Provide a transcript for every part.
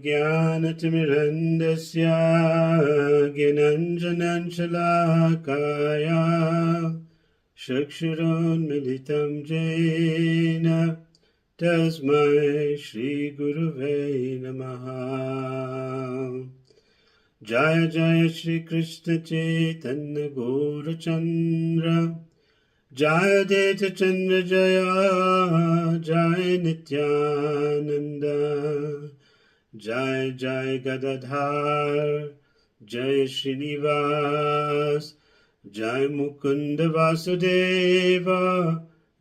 ज्ञानतिमिरन्दस्य ज्ञानाञ्जनशलाकया चक्षुरुन्मिलितं येन तस्मै श्रीगुरुवे नमः। जय जय श्रीकृष्ण चैतन्य गौरचन्द्र जय देव चन्द्र जय जय नित्यानन्द जय जय गदाधर जय श्रीनिवास जय मुकुंद वासुदेव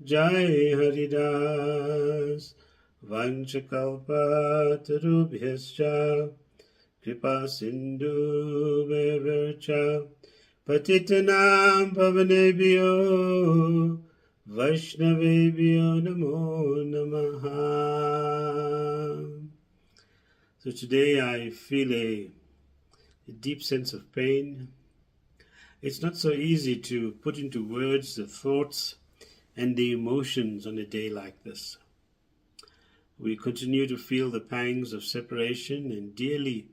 जय हरिदास वंशकल्पतरुभ्यश्च कृपा सिन्धुभ्यश्च पतितनां पावनेभ्यो वैष्णवेभ्यो नमो नमः। So today I feel a deep sense of pain. It's not so easy to put into words the thoughts and the emotions on a day like this. We continue to feel the pangs of separation and dearly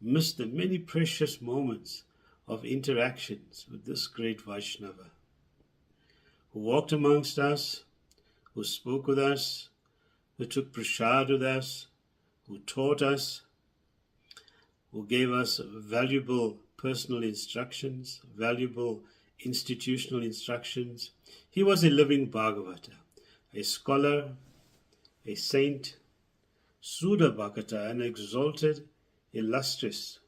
miss the many precious moments of interactions with this great Vaishnava, who walked amongst us, who spoke with us, who took prasad with us, who taught us, who gave us valuable personal instructions, valuable institutional instructions. He was a living Bhagavata, a scholar, a saint, Sudha Bhakata, an exalted, illustrious,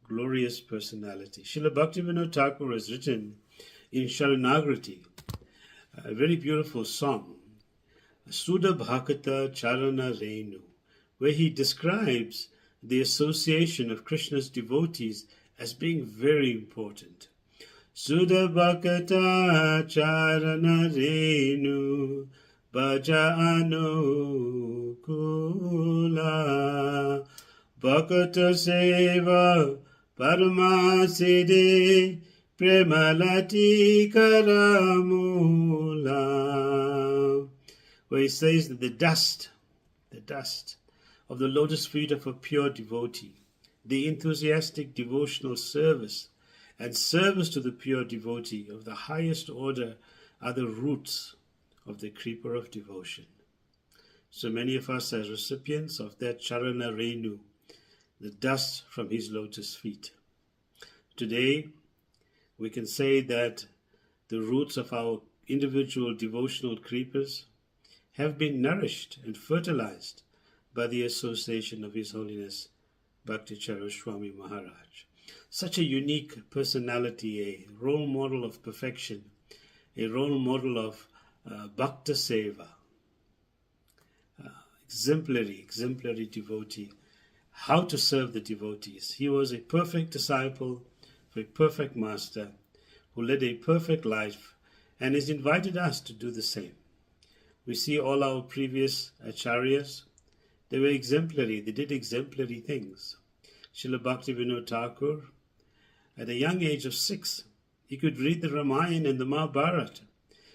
glorious personality. Srila Bhaktivinoda Thakur has written in Sharanagati a very beautiful song, Sudha Bhakata Charana Renu, where he describes the association of Krishna's devotees as being very important. Sudha Bhakata Charana Renu Bhaja Anukula Bhakata Seva Paramaside Premalati Karamula, where he says that the dust of the lotus feet of a pure devotee, the enthusiastic devotional service and service to the pure devotee of the highest order are the roots of the creeper of devotion. So many of us are recipients of that Charana Renu, the dust from his lotus feet. Today, we can say that the roots of our individual devotional creepers have been nourished and fertilized by the association of His Holiness Bhakti Charu Swami Maharaj. Such a unique personality, a role model of perfection, a role model of Bhakta Seva, exemplary devotee, how to serve the devotees. He was a perfect disciple of a perfect master who led a perfect life and has invited us to do the same. We see all our previous acharyas, they were exemplary, they did exemplary things. Srila Bhaktivinoda Thakur, at a young age of 6, he could read the Ramayana and the Mahabharata.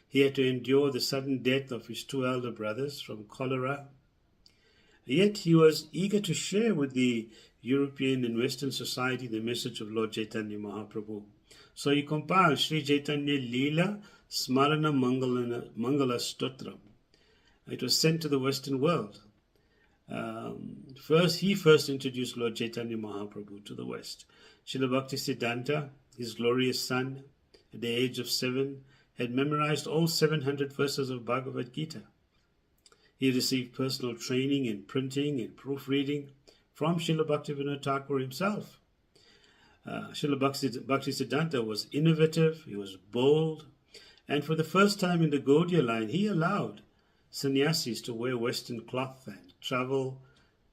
He had to endure the sudden death of his 2 elder brothers from cholera. Yet he was eager to share with the European and Western society the message of Lord Chaitanya Mahaprabhu. So he compiled Sri Chaitanya Leela Smarana Mangala Stotram. It was sent to the Western world. He first introduced Lord Chaitanya Mahaprabhu to the West. Srila Bhakti Siddhanta, his glorious son, at the age of 7, had memorized all 700 verses of Bhagavad Gita. He received personal training in printing and proofreading from Srila Bhaktivinoda Thakur himself. Srila Bhakti Siddhanta was innovative, he was bold, and for the first time in the Gaudiya line, he allowed sannyasis to wear Western cloth and travel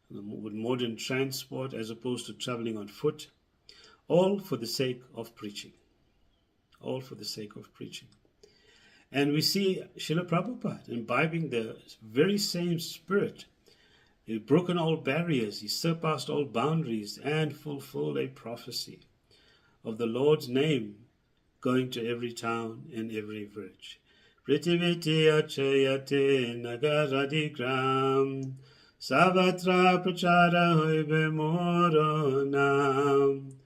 with modern transport as opposed to traveling on foot, all for the sake of preaching. All for the sake of preaching. And we see Srila Prabhupada imbibing the very same spirit. He had broken all barriers, he surpassed all boundaries and fulfilled a prophecy of the Lord's name going to every town and every village. Pritiviti achayate nagaradigram Savatra prachara hoibe moro nam.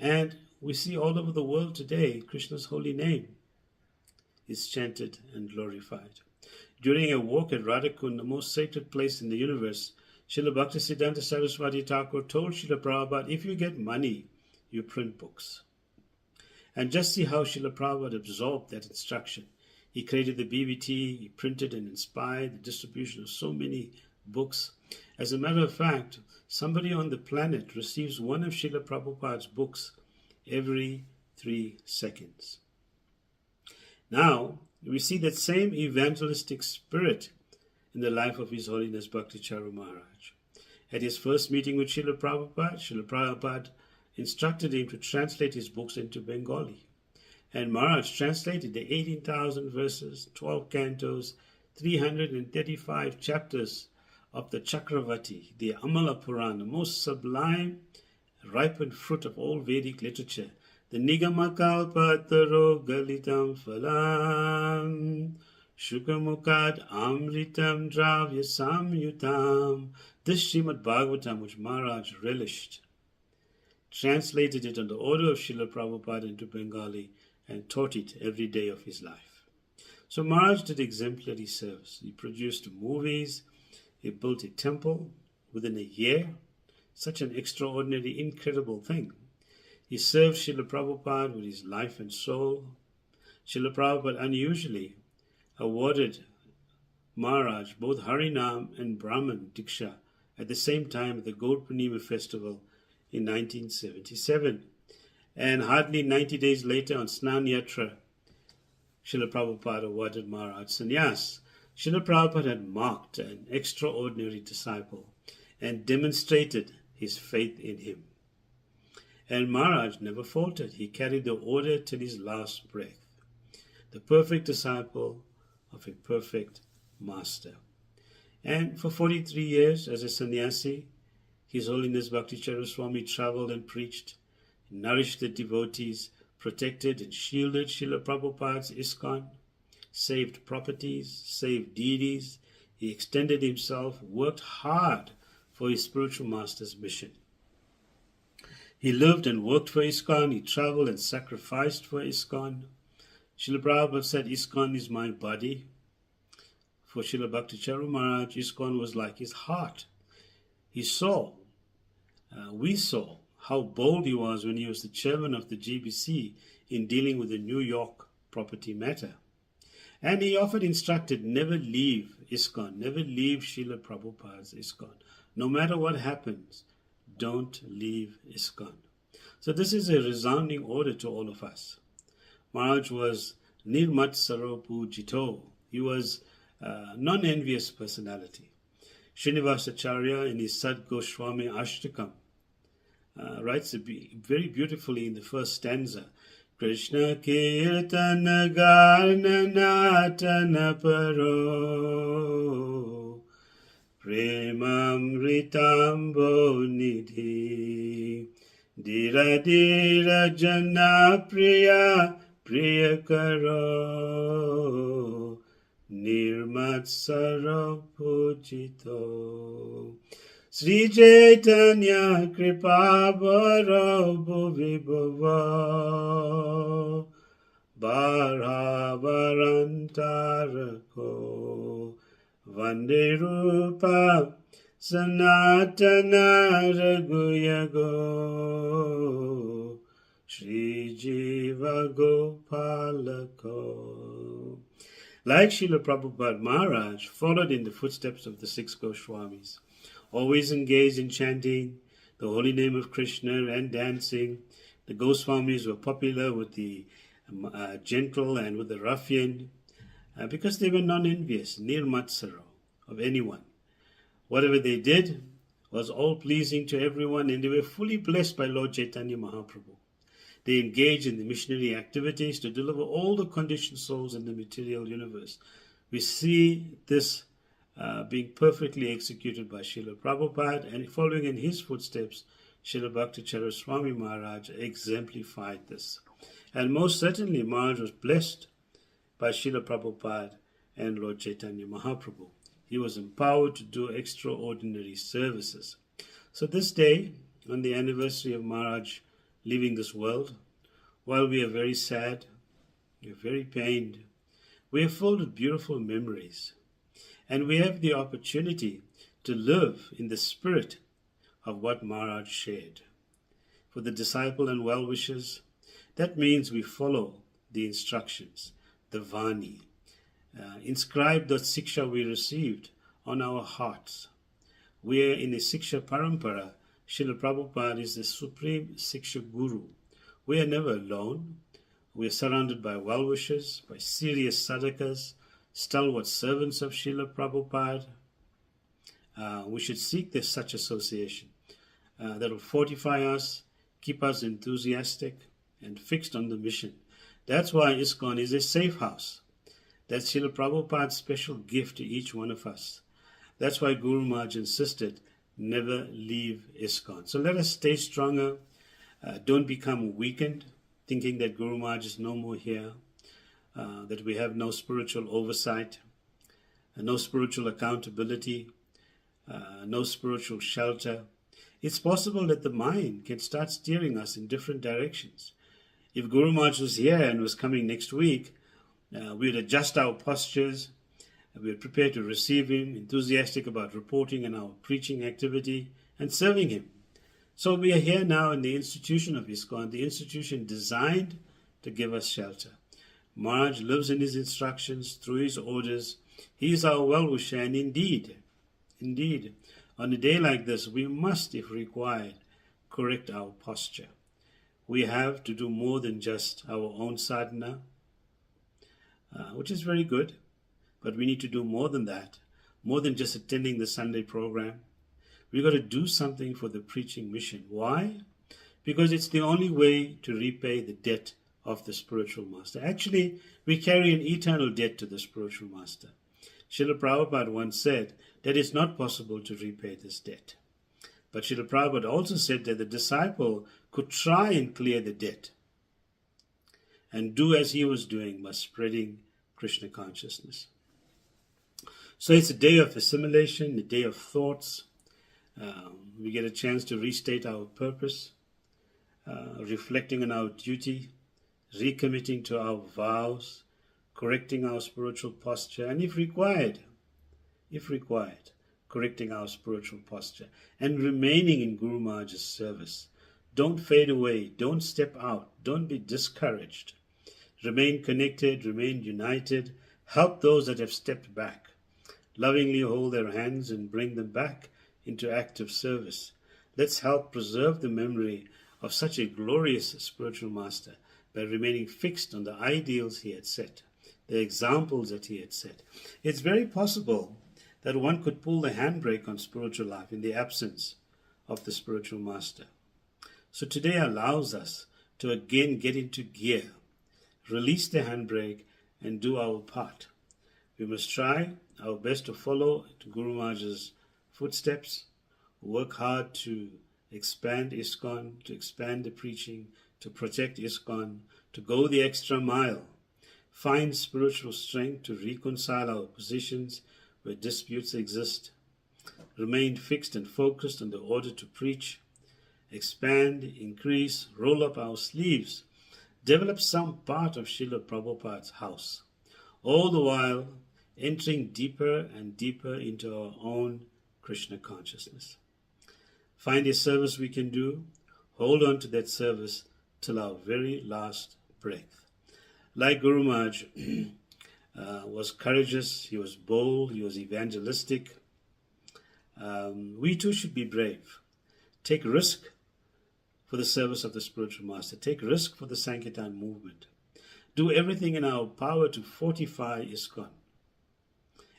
And we see all over the world today, Krishna's holy name is chanted and glorified. During a walk at Radhakund, the most sacred place in the universe, Srila Bhaktisiddhanta Saraswati Thakur told Srila Prabhupada, if you get money, you print books. And just see how Srila Prabhupada absorbed that instruction. He created the BBT, he printed and inspired the distribution of so many books. As a matter of fact, somebody on the planet receives one of Srila Prabhupada's books every 3 seconds. Now, we see that same evangelistic spirit in the life of His Holiness Bhakti Charu Maharaj. At his first meeting with Srila Prabhupada instructed him to translate his books into Bengali. And Maharaj translated the 18,000 verses, 12 cantos, 335 chapters of the Chakravarti, the Amala Purana, the most sublime, ripened fruit of all Vedic literature. The Nigamakalpataro Galitam Phalam Shukamukad Amritam Dravya Samyutam. This Srimad Bhagavatam, which Maharaj relished, translated it on the order of Srila Prabhupada into Bengali and taught it every day of his life. So Maharaj did exemplary service. He produced movies, he built a temple within a year. Such an extraordinary, incredible thing. He served Srila Prabhupada with his life and soul. Srila Prabhupada unusually awarded Maharaj both Harinam and Brahman Diksha at the same time at the Gaur Purnima festival in 1977. And hardly 90 days later on Snan Yatra, Srila Prabhupada awarded Maharaj sannyas. Srila Prabhupada had marked an extraordinary disciple and demonstrated his faith in him. And Maharaj never faltered. He carried the order till his last breath. The perfect disciple of a perfect master. And for 43 years as a sannyasi, His Holiness Bhakti Charu Swami traveled and preached, nourished the devotees, protected and shielded Srila Prabhupada's ISKCON, saved properties, saved deities. He extended himself, worked hard for his spiritual master's mission. He lived and worked for ISKCON. He traveled and sacrificed for ISKCON. Srila Prabhupada said, ISKCON is my body. For Srila Bhakti Charu Maharaj, ISKCON was like his heart. We saw how bold he was when he was the chairman of the GBC in dealing with the New York property matter. And he often instructed, never leave ISKCON, never leave Srila Prabhupada's ISKCON. No matter what happens, don't leave ISKCON. So this is a resounding order to all of us. Maharaj was Nirmatsaro Pujito. He was a non-envious personality. Srinivasacharya in his Sad Goswami Ashtakam writes very beautifully in the first stanza, Krishna Kirtana Garna Natana Paro Premamritambo Nidhi Dira Dira Jana Priya Priyakaro Nirmatsara Pujito Sri Chaitanya Kripa Bharo Bhuvibhava Bharavarantarako Vande Rupa Sanatana Raghuyago Sri Jiva Gopalako. Like Srila Prabhupada, Maharaj followed in the footsteps of the 6 Goswamis, always engaged in chanting the holy name of Krishna and dancing. The Goswamis were popular with the gentle and with the ruffian because they were non-envious, nirmatsaro of anyone. Whatever they did was all pleasing to everyone, and they were fully blessed by Lord Chaitanya Mahaprabhu. They engaged in the missionary activities to deliver all the conditioned souls in the material universe. We see this being perfectly executed by Srila Prabhupada, and following in his footsteps, Srila Bhakti Charu Swami Maharaj exemplified this. And most certainly Maharaj was blessed by Srila Prabhupada and Lord Chaitanya Mahaprabhu. he was empowered to do extraordinary services. So this day, on the anniversary of Maharaj leaving this world, while we are very sad, we are very pained, we are filled with beautiful memories. And we have the opportunity to live in the spirit of what Maharaj shared. For the disciple and well-wishers, that means we follow the instructions, the Vani. Inscribe the Siksha we received on our hearts. We are in a Siksha Parampara. Srila Prabhupada is the supreme Siksha Guru. We are never alone. We are surrounded by well-wishers, by serious sadhakas, stalwart servants of Srila Prabhupada. We should seek this such association that will fortify us, keep us enthusiastic and fixed on the mission. That's why ISKCON is a safe house. That's Srila Prabhupada's special gift to each one of us. That's why Guru Maharaj insisted, never leave ISKCON. So let us stay stronger. Don't become weakened, thinking that Guru Maharaj is no more here, that we have no spiritual oversight, no spiritual accountability, no spiritual shelter. It's possible that the mind can start steering us in different directions. If Guru Maharaj was here and was coming next week, we would adjust our postures, we would prepare to receive him, enthusiastic about reporting on our preaching activity and serving him. So we are here now in the institution of ISKCON, the institution designed to give us shelter. Maharaj lives in his instructions, through his orders. He is our well-wisher, and indeed, on a day like this, we must, if required, correct our posture. We have to do more than just our own sadhana, which is very good, but we need to do more than that, more than just attending the Sunday program. We've got to do something for the preaching mission. Why? Because it's the only way to repay the debt of the spiritual master. Actually, we carry an eternal debt to the spiritual master. Srila Prabhupada once said that it's not possible to repay this debt. But Srila Prabhupada also said that the disciple could try and clear the debt and do as he was doing by spreading Krishna consciousness. So it's a day of assimilation, a day of thoughts. We get a chance to restate our purpose, reflecting on our duty, recommitting to our vows, correcting our spiritual posture, and if required, correcting our spiritual posture, and remaining in Guru Maharaj's service. Don't fade away, don't step out, don't be discouraged. Remain connected, remain united, help those that have stepped back. Lovingly hold their hands and bring them back into active service. Let's help preserve the memory of such a glorious spiritual master by remaining fixed on the ideals he had set, the examples that he had set. It's very possible that one could pull the handbrake on spiritual life in the absence of the spiritual master. So today allows us to again get into gear, release the handbrake, and do our part. We must try our best to follow Guru Maharaj's footsteps, work hard to expand ISKCON, to expand the preaching, to protect ISKCON, to go the extra mile, find spiritual strength to reconcile our positions where disputes exist, remain fixed and focused on the order to preach, expand, increase, roll up our sleeves, develop some part of Srila Prabhupada's house, all the while entering deeper and deeper into our own Krishna consciousness. Find a service we can do, hold on to that service till our very last breath. Like Guru Maharaj was courageous, he was bold, he was evangelistic. We too should be brave. Take risk for the service of the spiritual master. Take risk for the Sankirtan movement. Do everything in our power to fortify ISKCON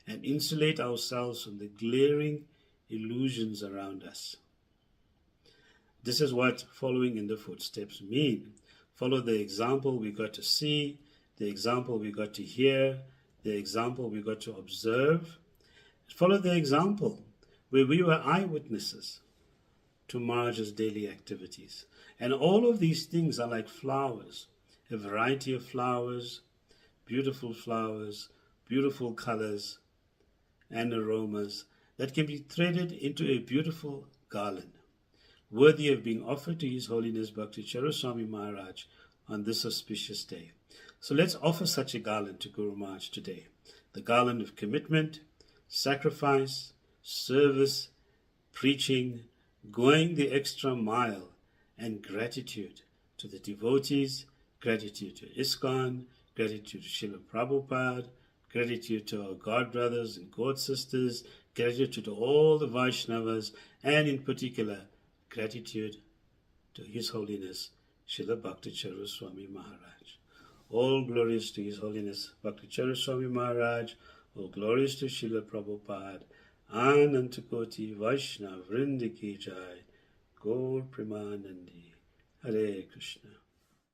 and insulate ourselves from the glaring illusions around us. This is what following in the footsteps mean. Follow the example we got to see, the example we got to hear, the example we got to observe. Follow the example where we were eyewitnesses to Maharaj's daily activities. And all of these things are like flowers, a variety of flowers, beautiful colors, and aromas that can be threaded into a beautiful garland, worthy of being offered to His Holiness Bhakti Charu Swami Maharaj on this auspicious day. So let's offer such a garland to Guru Maharaj today. The garland of commitment, sacrifice, service, preaching, going the extra mile, and gratitude to the devotees, gratitude to ISKCON, gratitude to Srila Prabhupada, gratitude to our God brothers and God sisters, gratitude to all the Vaishnavas, and in particular, gratitude to His Holiness Srila Bhakti Charu Swami Maharaj. All glories to His Holiness Bhakti Charu Swami Maharaj, all glories to Srila Prabhupada, Anantakoti Vaishnav Vrinda Ki Jai, Gaur Premanandi, Hare Krishna.